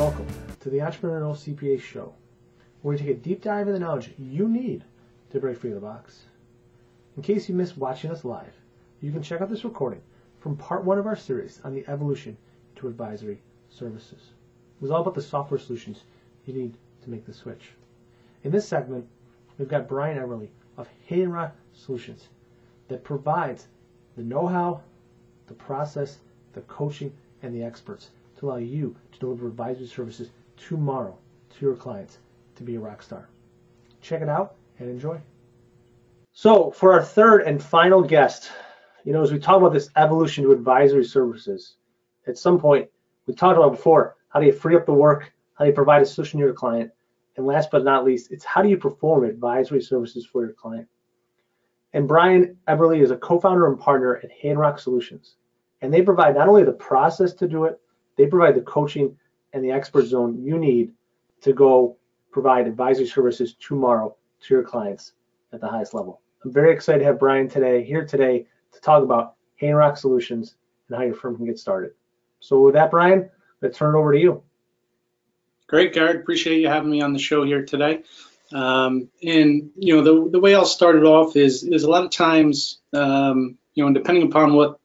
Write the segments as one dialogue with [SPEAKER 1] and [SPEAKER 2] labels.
[SPEAKER 1] Welcome to the Entrepreneurial CPA Show, where we take a deep dive into the knowledge you need to break free of the box. In case you missed watching us live, you can check out this recording from part 1 of our series on the evolution to advisory services. It was all about the software solutions you need to make the switch. In this segment, we've got Bryan Eberlee of Haydenrock Solutions that provides the know-how, the process, the coaching, and the experts to allow you to deliver advisory services tomorrow to your clients to be a rock star. Check it out and enjoy. So for our third and final guest, as we talk about this evolution to advisory services, at some point, we talked about before, how do you free up the work? How do you provide a solution to your client? And last but not least, it's how do you perform advisory services for your client? And Bryan Eberlee is a co-founder and partner at Haydenrock Solutions. And they provide not only the process to do it, they provide the coaching and the expert zone you need to go provide advisory services tomorrow to your clients at the highest level. I'm very excited to have Bryan here today to talk about Haydenrock Solutions and how your firm can get started. So with that, Bryan, let's turn it over to you.
[SPEAKER 2] Great, Garrett. Appreciate you having me on the show here today. The way I'll start it off is a lot of times, depending upon what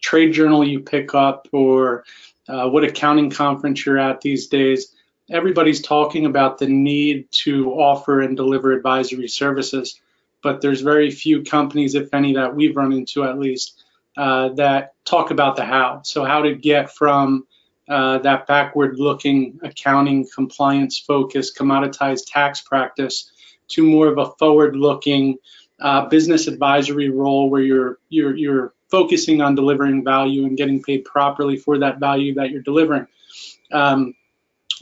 [SPEAKER 2] trade journal you pick up or what accounting conference you're at these days, everybody's talking about the need to offer and deliver advisory services, but there's very few companies, if any, that we've run into at least, that talk about the how. So how to get from that backward-looking accounting, compliance-focused, commoditized tax practice to more of a forward-looking business advisory role where you're focusing on delivering value and getting paid properly for that value that you're delivering.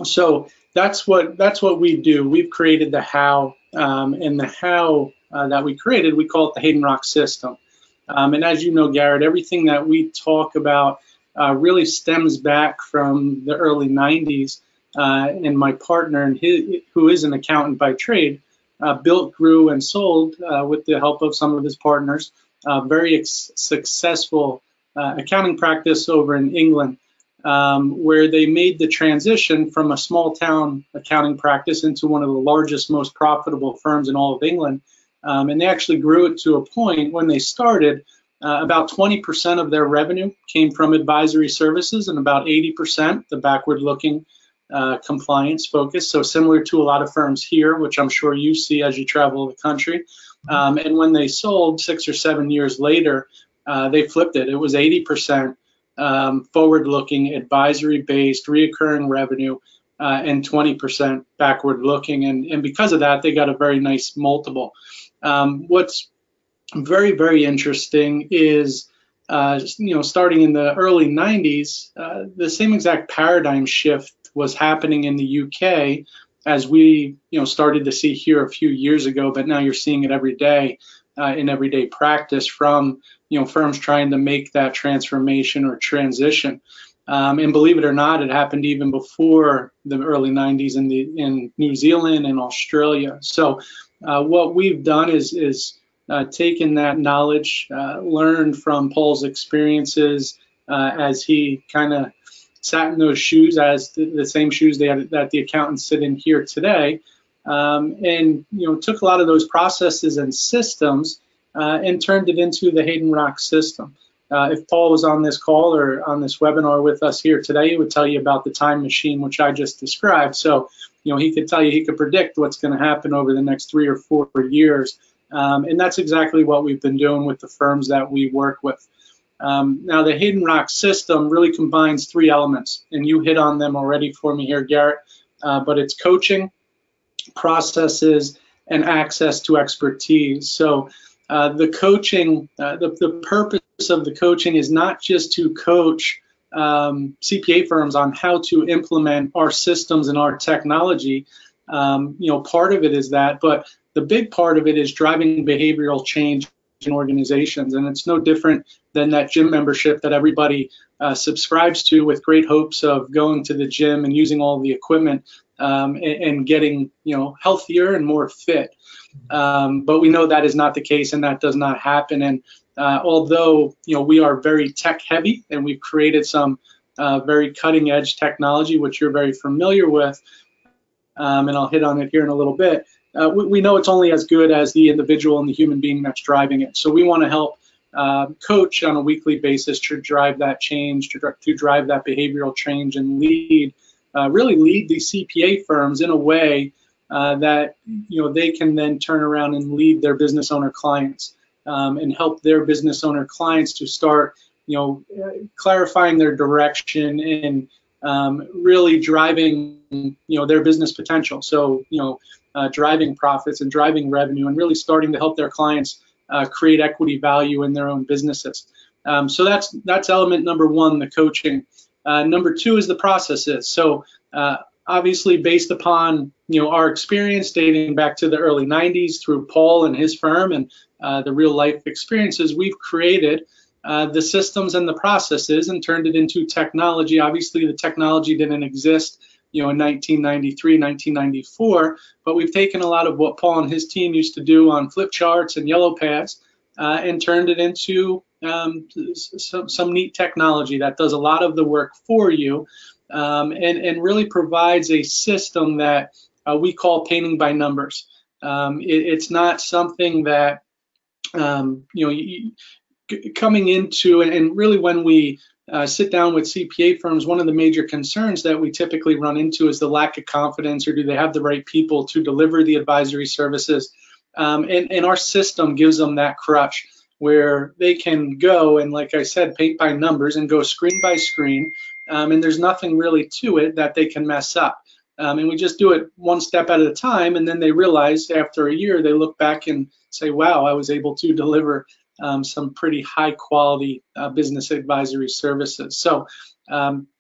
[SPEAKER 2] So that's what we do. We've created the how, and the how that we created, we call it the Haydenrock system. And as you know, Garrett, everything that we talk about really stems back from the early 90s, and my partner, who is an accountant by trade, built, grew, and sold with the help of some of his partners, very successful accounting practice over in England, where they made the transition from a small town accounting practice into one of the largest, most profitable firms in all of England. And they actually grew it to a point when they started, about 20% of their revenue came from advisory services and about 80% the backward-looking compliance focus. So similar to a lot of firms here, which I'm sure you see as you travel the country. And when they sold 6 or 7 years later, they flipped it. It was 80% forward-looking, advisory-based, reoccurring revenue, and 20% backward-looking. And because of that, they got a very nice multiple. What's very, very interesting is, starting in the early 90s, the same exact paradigm shift was happening in the UK as we, started to see here a few years ago, but now you're seeing it every day in everyday practice from, firms trying to make that transformation or transition. And believe it or not, it happened even before the early 90s in New Zealand and Australia. So what we've done is taken that knowledge, learned from Paul's experiences as he kind of sat in those shoes, as the same shoes that the accountants sit in here today, and took a lot of those processes and systems and turned it into the Haydenrock system. If Paul was on this call or on this webinar with us here today, he would tell you about the time machine, which I just described. So, he could tell you, he could predict what's going to happen over the next 3 or 4 years. And that's exactly what we've been doing with the firms that we work with. Now, the Haydenrock system really combines 3 elements, and you hit on them already for me here, Garrett, but it's coaching, processes, and access to expertise. So the coaching, the purpose of the coaching is not just to coach CPA firms on how to implement our systems and our technology. Part of it is that, but the big part of it is driving behavioral change in organizations. And it's no different than that gym membership that everybody subscribes to with great hopes of going to the gym and using all the equipment and getting, healthier and more fit. But we know that is not the case, and that does not happen. And although, we are very tech heavy and we've created some very cutting edge technology, which you're very familiar with, and I'll hit on it here in a little bit. We know it's only as good as the individual and the human being that's driving it. So we want to help coach on a weekly basis to drive that change, to drive that behavioral change, and really lead these CPA firms in a way that they can then turn around and lead their business owner clients and help their business owner clients to start clarifying their direction and really driving their business potential. So driving profits and driving revenue and really starting to help their clients create equity value in their own businesses. So that's element number one, the coaching. Number two is the processes. So obviously based upon our experience dating back to the early 90s through Paul and his firm and the real life experiences, we've created the systems and the processes and turned it into technology. Obviously the technology didn't exist in 1993, 1994, but we've taken a lot of what Paul and his team used to do on flip charts and yellow pads and turned it into some neat technology that does a lot of the work for you and really provides a system that we call painting by numbers. It's not something that coming into, and really when we sit down with CPA firms, one of the major concerns that we typically run into is the lack of confidence, or do they have the right people to deliver the advisory services? And our system gives them that crutch where they can go and, like I said, paint by numbers and go screen by screen, and there's nothing really to it that they can mess up. And we just do it one step at a time, and then they realize after a year, they look back and say, wow, I was able to deliver some pretty high quality business advisory services. So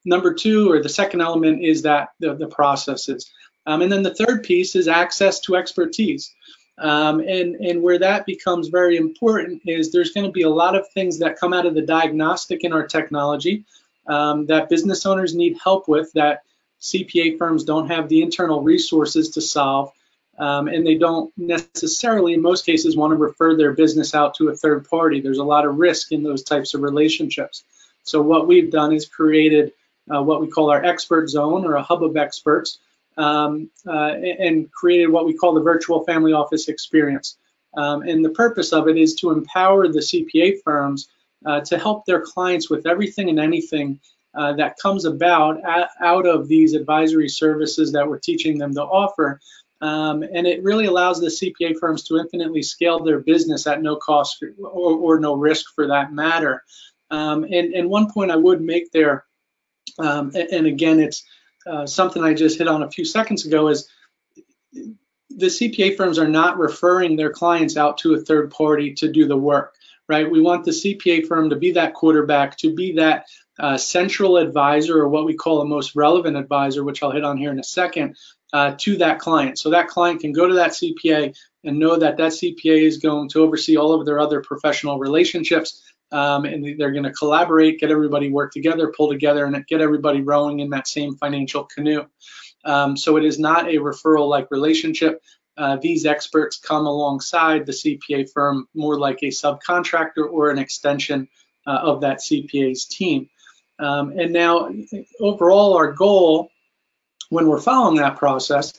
[SPEAKER 2] number two, or the second element, is that the processes. And then the third piece is access to expertise. And where that becomes very important is there's going to be a lot of things that come out of the diagnostic in our technology that business owners need help with, that CPA firms don't have the internal resources to solve. And they don't necessarily, in most cases, want to refer their business out to a third party. There's a lot of risk in those types of relationships. So what we've done is created what we call our expert zone, or a hub of experts, and created what we call the virtual family office experience. And the purpose of it is to empower the CPA firms to help their clients with everything and anything that comes about out of these advisory services that we're teaching them to offer. And it really allows the CPA firms to infinitely scale their business at no cost or no risk, for that matter. And one point I would make there, and again, it's something I just hit on a few seconds ago, is the CPA firms are not referring their clients out to a third party to do the work, right? We want the CPA firm to be that quarterback, to be that central advisor, or what we call a most relevant advisor, which I'll hit on here in a second, to that client. So that client can go to that CPA and know that that CPA is going to oversee all of their other professional relationships, and they're going to collaborate, get everybody work together, pull together, and get everybody rowing in that same financial canoe. So it is not a referral-like relationship. These experts come alongside the CPA firm more like a subcontractor or an extension of that CPA's team. And now, overall, our goal, when we're following that process,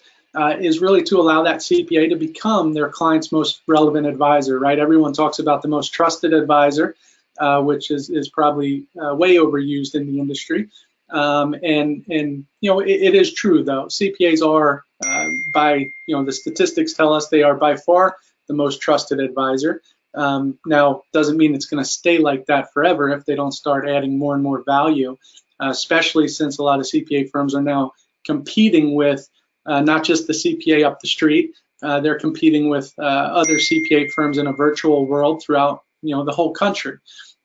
[SPEAKER 2] is really to allow that CPA to become their client's most relevant advisor, right? Everyone talks about the most trusted advisor, which is probably way overused in the industry. And it is true, though. CPAs are, the statistics tell us they are by far the most trusted advisor. Now, doesn't mean it's going to stay like that forever if they don't start adding more and more value, especially since a lot of CPA firms are now competing with not just the CPA up the street, they're competing with other CPA firms in a virtual world throughout the whole country.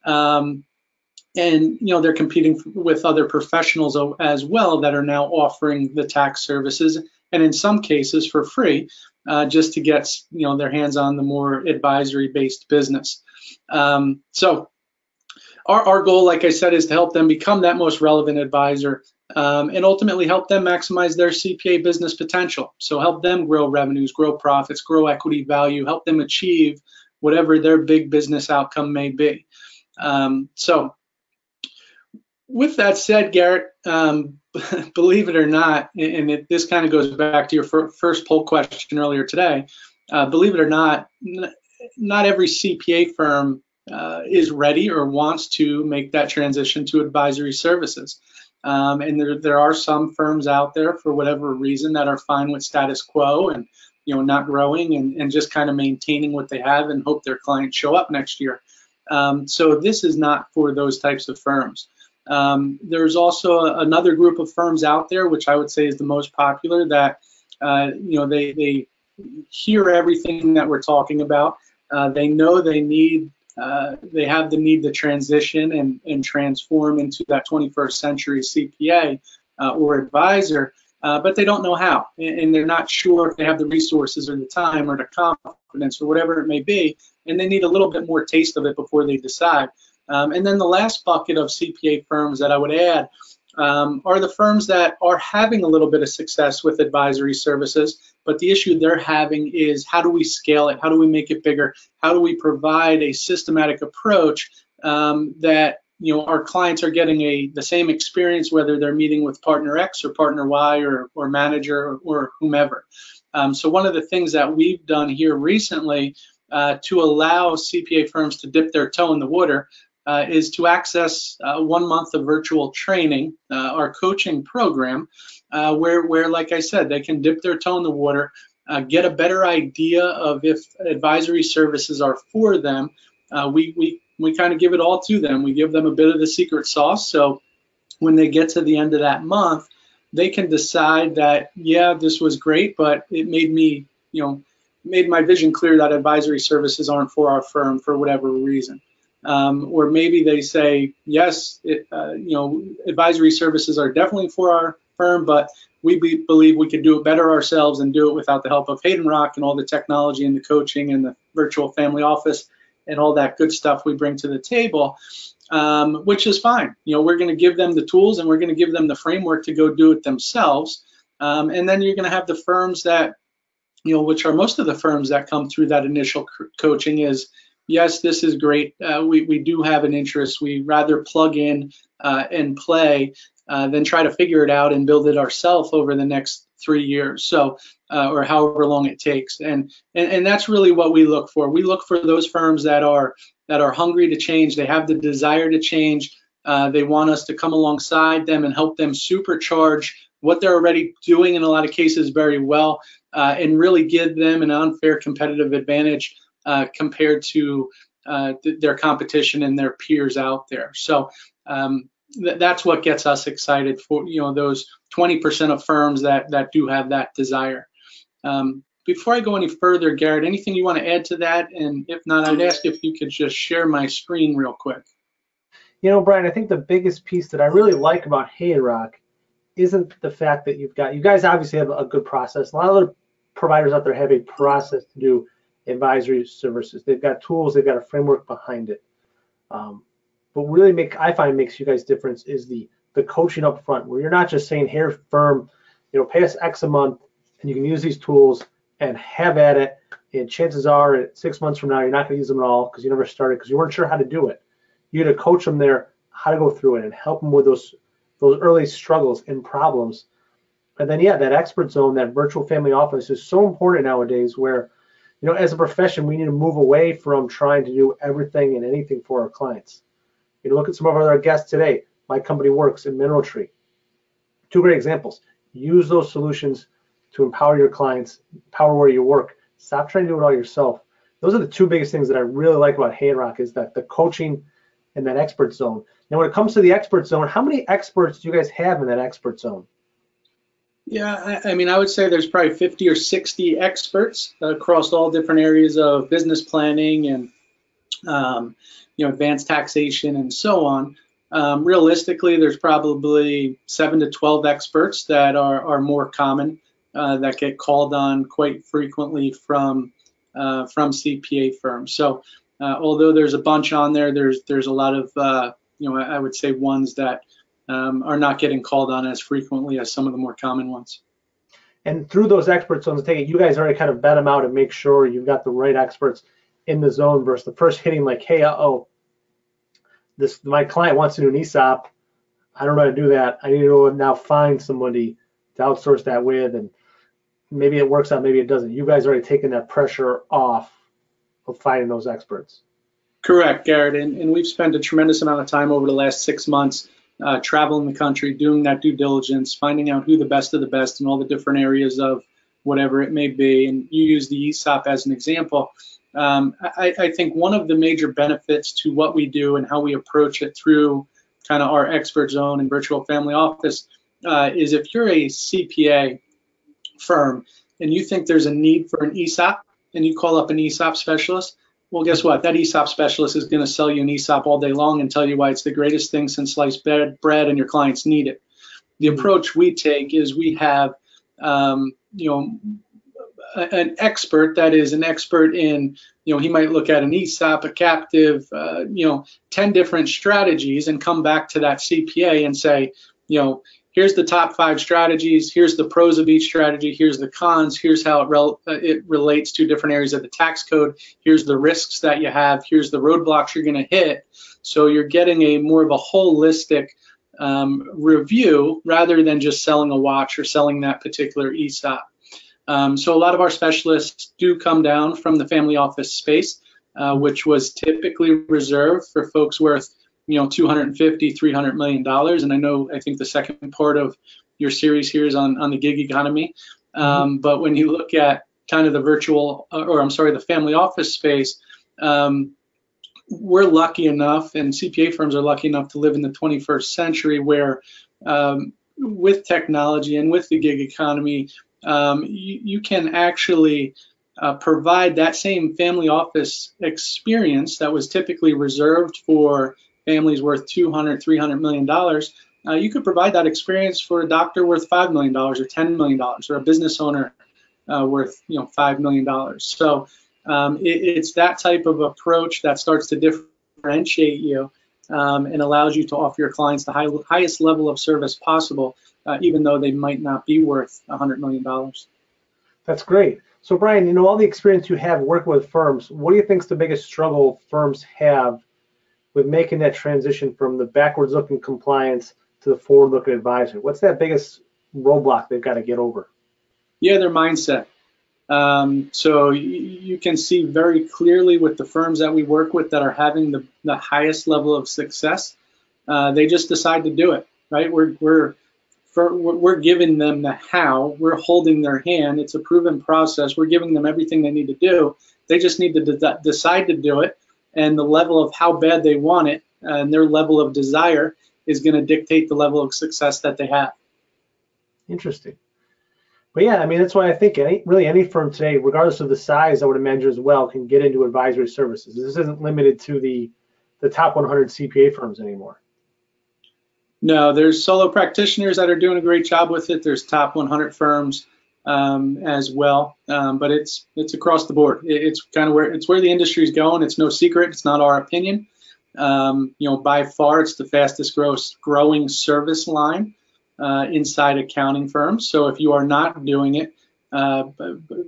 [SPEAKER 2] And they're competing with other professionals as well that are now offering the tax services, and in some cases for free, just to get their hands on the more advisory based business. So our goal, like I said, is to help them become that most relevant advisor, and ultimately help them maximize their CPA business potential. So help them grow revenues, grow profits, grow equity value, help them achieve whatever their big business outcome may be. So With that said, Garrett, believe it or not, and this kind of goes back to your first poll question earlier today. Believe it or not, not every CPA firm is ready or wants to make that transition to advisory services. And there are some firms out there, for whatever reason, that are fine with status quo and not growing and just kind of maintaining what they have and hope their clients show up next year. So this is not for those types of firms. There's also another group of firms out there, which I would say is the most popular, that they hear everything that we're talking about. They know they have the need to transition and transform into that 21st century CPA or advisor, but they don't know how, and they're not sure if they have the resources or the time or the confidence or whatever it may be, and they need a little bit more taste of it before they decide. And then the last bucket of CPA firms that I would add are the firms that are having a little bit of success with advisory services, but the issue they're having is, how do we scale it? How do we make it bigger? How do we provide a systematic approach that our clients are getting the same experience, whether they're meeting with partner X or partner Y or manager or whomever. So one of the things that we've done here recently to allow CPA firms to dip their toe in the water is to access 1 month of virtual training, our coaching program, where, like I said, they can dip their toe in the water, get a better idea of if advisory services are for them. We kind of give it all to them. We give them a bit of the secret sauce. So when they get to the end of that month, they can decide that, yeah, this was great, but it made me, made my vision clear that advisory services aren't for our firm for whatever reason. Or maybe they say, yes, advisory services are definitely for our firm, but we believe we could do it better ourselves and do it without the help of Haydenrock and all the technology and the coaching and the virtual family office and all that good stuff we bring to the table, which is fine. We're going to give them the tools and we're going to give them the framework to go do it themselves. And then you're going to have the firms that, which are most of the firms that come through that initial coaching is, yes, this is great. We do have an interest. We rather plug in and play than try to figure it out and build it ourselves over the next 3 years, so or however long it takes. And that's really what we look for. We look for those firms that are hungry to change. They have the desire to change. They want us to come alongside them and help them supercharge what they're already doing in a lot of cases very well, and really give them an unfair competitive advantage compared to their competition and their peers out there. So that's what gets us excited for those 20% of firms that do have that desire. Before I go any further, Garrett, anything you want to add to that? And if not, I'd ask if you could just share my screen real quick.
[SPEAKER 1] Bryan, I think the biggest piece that I really like about Haydenrock isn't the fact that you guys obviously have a good process. A lot of other providers out there have a process to do advisory services. They've got tools, they've got a framework behind it. But really I find makes you guys difference is the coaching up front, where you're not just saying, here, firm, pay us X a month and you can use these tools and have at it. And chances are 6 months from now, you're not going to use them at all because you never started, because you weren't sure how to do it. You're going to coach them there how to go through it and help them with those early struggles and problems. And then, yeah, that expert zone, that virtual family office is so important nowadays, where as a profession, we need to move away from trying to do everything and anything for our clients. Look at some of our other guests today. My company works in Mineral Tree. 2 great examples. Use those solutions to empower your clients, empower where you work. Stop trying to do it all yourself. Those are the 2 biggest things that I really like about Haydenrock, is that the coaching and that expert zone. Now, when it comes to the expert zone, how many experts do you guys have in that expert zone?
[SPEAKER 2] Yeah, I mean, I would say there's probably 50 or 60 experts across all different areas of business planning and advanced taxation and so on. Realistically, there's probably 7 to 12 experts that are more common, that get called on quite frequently from CPA firms. So although there's a bunch on there, there's a lot of I would say ones that are not getting called on as frequently as some of the more common ones.
[SPEAKER 1] And through those expert zones, take it, you guys already kind of vet them out and make sure you've got the right experts in the zone versus the first hitting, like, hey, my client wants to do an ESOP. I don't know how to do that. I need to go now find somebody to outsource that with, and maybe it works out, maybe it doesn't. You guys are already taking that pressure off of finding those experts.
[SPEAKER 2] Correct, Garrett, and we've spent a tremendous amount of time over the last 6 months traveling the country, doing that due diligence, finding out who the best of the best in all the different areas of whatever it may be. And you use the ESOP as an example. I think one of the major benefits to what we do and how we approach it through kind of our expert zone and virtual family office is if you're a CPA firm and you think there's a need for an ESOP and you call up an ESOP specialist, well, guess what? That ESOP specialist is going to sell you an ESOP all day long and tell you why it's the greatest thing since sliced bread and your clients need it. The approach we take is we have, an expert that is an expert in, he might look at an ESOP, a captive, 10 different strategies and come back to that CPA and say, here's the top 5 strategies, here's the pros of each strategy, here's the cons, here's how it relates to different areas of the tax code, here's the risks that you have, here's the roadblocks you're going to hit. So you're getting a more of a holistic review rather than just selling a watch or selling that particular ESOP. So a lot of our specialists do come down from the family office space, which was typically reserved for folks worth $250, $300 million. And I think the second part of your series here is on the gig economy. But when you look at kind of the the family office space, we're lucky enough, and CPA firms are lucky enough to live in the 21st century where with technology and with the gig economy, you can actually provide that same family office experience that was typically reserved for families worth $200, $300 million. You could provide that experience for a doctor worth $5 million or $10 million or a business owner worth $5 million. So it's that type of approach that starts to differentiate you and allows you to offer your clients the highest level of service possible, even though they might not be worth $100 million.
[SPEAKER 1] That's great. So Bryan, all the experience you have working with firms, what do you think is the biggest struggle firms have with making that transition from the backwards-looking compliance to the forward-looking advisory? What's that biggest roadblock they've got to get over?
[SPEAKER 2] Yeah, their mindset. So you can see very clearly with the firms that we work with that are having the highest level of success, they just decide to do it, right? We're giving them the how, we're holding their hand, it's a proven process, we're giving them everything they need to do, they just need to decide to do it, and the level of how bad they want it and their level of desire is going to dictate the level of success that they have.
[SPEAKER 1] Interesting. But yeah, I mean, that's why I think any firm today, regardless of the size, I would imagine as well, can get into advisory services. This isn't limited to the top 100 CPA firms anymore.
[SPEAKER 2] No, there's solo practitioners that are doing a great job with it. There's top 100 firms as well, but it's across the board. It's kind of where the industry is going. It's no secret. It's not our opinion. By far, it's the fastest growing service line inside accounting firms. So if you are not doing it,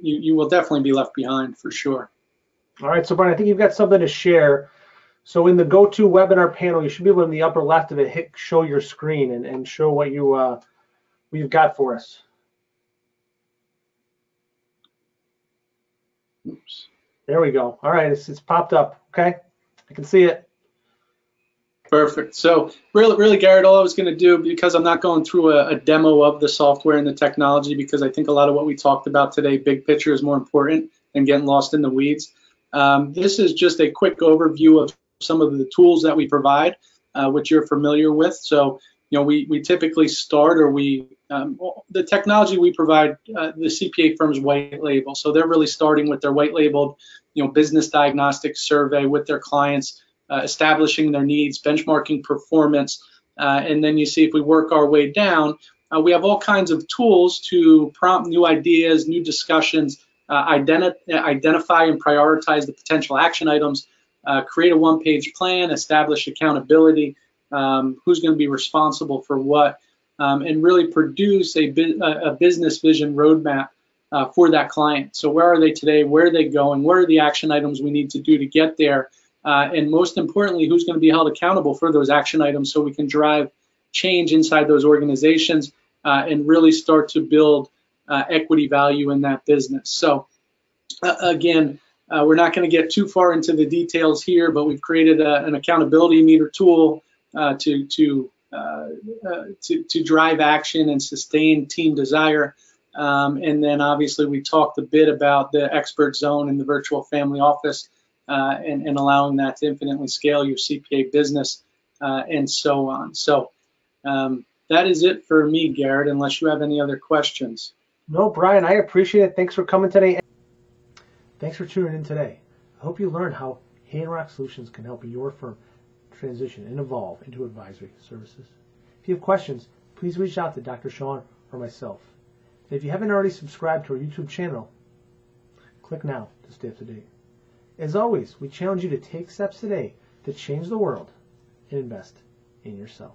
[SPEAKER 2] you will definitely be left behind for sure.
[SPEAKER 1] All right, so Bryan, I think you've got something to share. So in the go-to webinar panel, you should be able in the upper left of it, hit show your screen and show what you've got for us. Oops. There we go. All right, it's popped up. Okay, I can see it.
[SPEAKER 2] Perfect. So really, Garrett, all I was going to do, because I'm not going through a demo of the software and the technology, because I think a lot of what we talked about today, big picture, is more important than getting lost in the weeds. This is just a quick overview of some of the tools that we provide, which you're familiar with. So, we typically start, or the technology we provide, the CPA firms white label. So they're really starting with their white labeled, business diagnostic survey with their clients, establishing their needs, benchmarking performance, and then you see if we work our way down, we have all kinds of tools to prompt new ideas, new discussions, identify and prioritize the potential action items, create a one-page plan, establish accountability, who's going to be responsible for what, and really produce a business vision roadmap for that client. So where are they today? Where are they going? What are the action items we need to do to get there? And most importantly, who's going to be held accountable for those action items so we can drive change inside those organizations and really start to build equity value in that business. So again, we're not going to get too far into the details here, but we've created an accountability meter tool to drive action and sustain team desire. And then obviously we talked a bit about the expert zone in the virtual family office and allowing that to infinitely scale your CPA business and so on. So that is it for me, Garrett, unless you have any other questions.
[SPEAKER 1] No, Bryan, I appreciate it. Thanks for coming today. Thanks for tuning in today. I hope you learned how Haydenrock Solutions can help your firm transition and evolve into advisory services. If you have questions, please reach out to Dr. Sean or myself. And if you haven't already subscribed to our YouTube channel, click now to stay up to date. As always, we challenge you to take steps today to change the world and invest in yourself.